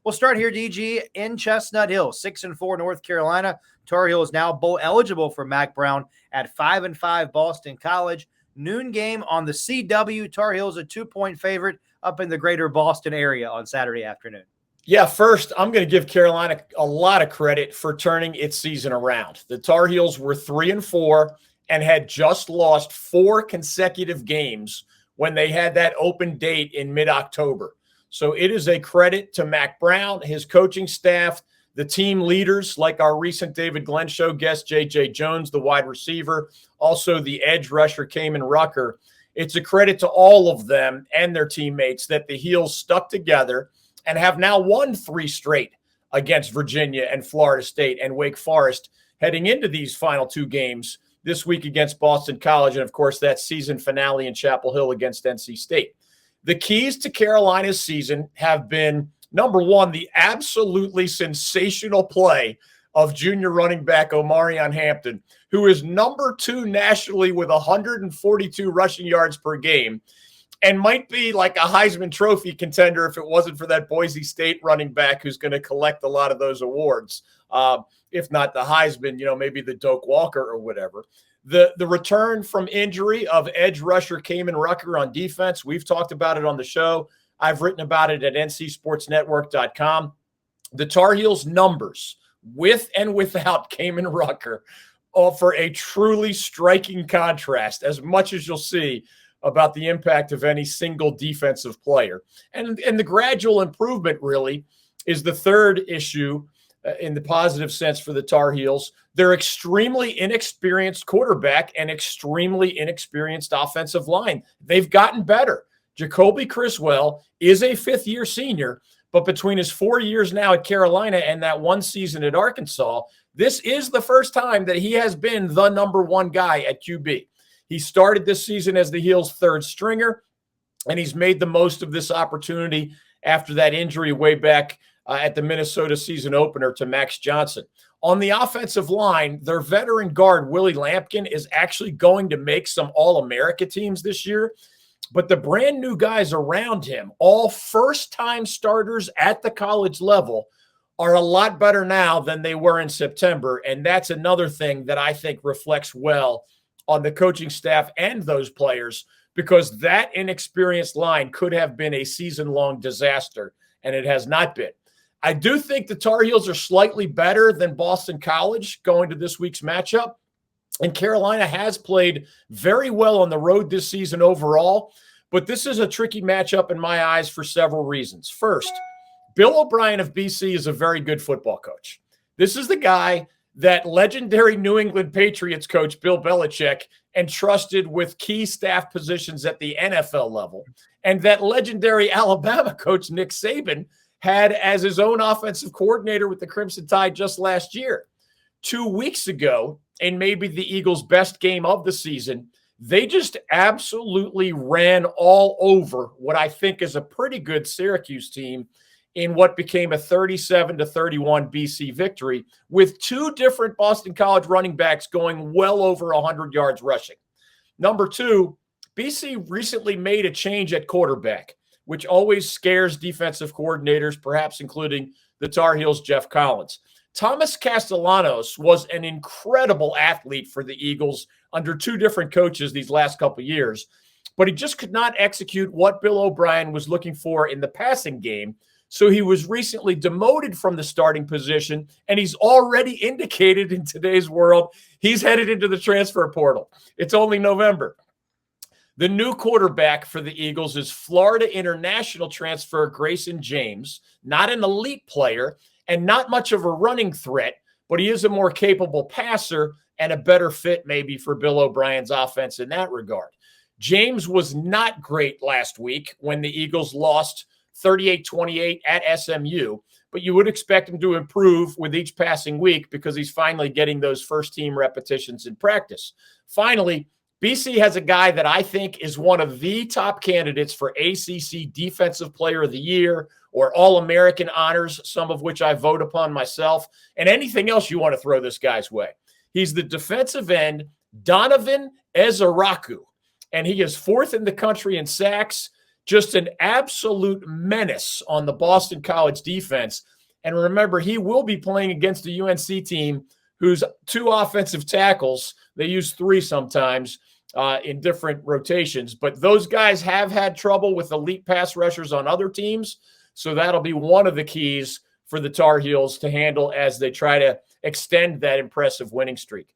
We'll start here, DG, in Chestnut Hill, 6-4 North Carolina. Tar Heels now bowl eligible for Mac Brown at 5-5 Boston College. Noon game on the CW. Tar Heels a 2-point favorite up in the greater Boston area on Saturday afternoon. Yeah, first, I'm going to give Carolina a lot of credit for turning its season around. The Tar Heels were 3-4 and had just lost 4 consecutive games when they had that open date in mid-October. So it is a credit to Mac Brown, his coaching staff, the team leaders like our recent David Glenn Show guest, J.J. Jones, the wide receiver, also the edge rusher, Kamen Rucker. It's a credit to all of them and their teammates that the Heels stuck together and have now won 3 straight against Virginia and Florida State and Wake Forest heading into these final 2 games this week against Boston College and, of course, that season finale in Chapel Hill against NC State. The keys to Carolina's season have been, number one, the absolutely sensational play of junior running back Omarion Hampton, who is number 2 nationally with 142 rushing yards per game and might be like a Heisman Trophy contender if it wasn't for that Boise State running back who's going to collect a lot of those awards. If not the Heisman, maybe the Doak Walker or whatever. The return from injury of edge rusher Kamen Rucker on defense, we've talked about it on the show. I've written about it at ncsportsnetwork.com. The Tar Heels numbers with and without Kamen Rucker offer a truly striking contrast, as much as you'll see about the impact of any single defensive player. And the gradual improvement really is the third issue in the positive sense for the Tar Heels. They're extremely inexperienced quarterback and extremely inexperienced offensive line. They've gotten better. Jacoby Criswell is a 5th-year senior, but between his 4 years now at Carolina and that 1 season at Arkansas, this is the first time that he has been the number 1 guy at QB. He started this season as the Heels' 3rd stringer, and he's made the most of this opportunity after that injury way back at the Minnesota season opener to Max Johnson. On the offensive line, their veteran guard, Willie Lampkin, is actually going to make some All-America teams this year, but the brand new guys around him, all first-time starters at the college level, are a lot better now than they were in September, and that's another thing that I think reflects well on the coaching staff and those players, because that inexperienced line could have been a season-long disaster, and it has not been. I do think the Tar Heels are slightly better than Boston College going to this week's matchup, and Carolina has played very well on the road this season overall, but this is a tricky matchup in my eyes for several reasons. First, Bill O'Brien of BC is a very good football coach. This is the guy that legendary New England Patriots coach Bill Belichick entrusted with key staff positions at the NFL level, and that legendary Alabama coach Nick Saban had as his own offensive coordinator with the Crimson Tide just last year. 2 weeks ago, in maybe the Eagles' best game of the season, they just absolutely ran all over what I think is a pretty good Syracuse team in what became a 37-31 BC victory, with 2 different Boston College running backs going well over 100 yards rushing. Number 2, BC recently made a change at quarterback, which always scares defensive coordinators, perhaps including the Tar Heels' Jeff Collins. Thomas Castellanos was an incredible athlete for the Eagles under 2 different coaches these last couple of years, but he just could not execute what Bill O'Brien was looking for in the passing game. So he was recently demoted from the starting position, and he's already indicated in today's world he's headed into the transfer portal. It's only November. The new quarterback for the Eagles is Florida international transfer Grayson James, not an elite player and not much of a running threat, but he is a more capable passer and a better fit maybe for Bill O'Brien's offense in that regard. James was not great last week when the Eagles lost 38-28 at SMU, but you would expect him to improve with each passing week because he's finally getting those first-team repetitions in practice. Finally, BC has a guy that I think is one of the top candidates for ACC Defensive Player of the Year or All-American honors, some of which I vote upon myself, and anything else you want to throw this guy's way. He's the defensive end, Donovan Ezaraku, and he is 4th in the country in sacks, just an absolute menace on the Boston College defense. And remember, he will be playing against a UNC team who's 2 offensive tackles. They use 3 sometimes in different rotations. But those guys have had trouble with elite pass rushers on other teams. So that'll be one of the keys for the Tar Heels to handle as they try to extend that impressive winning streak.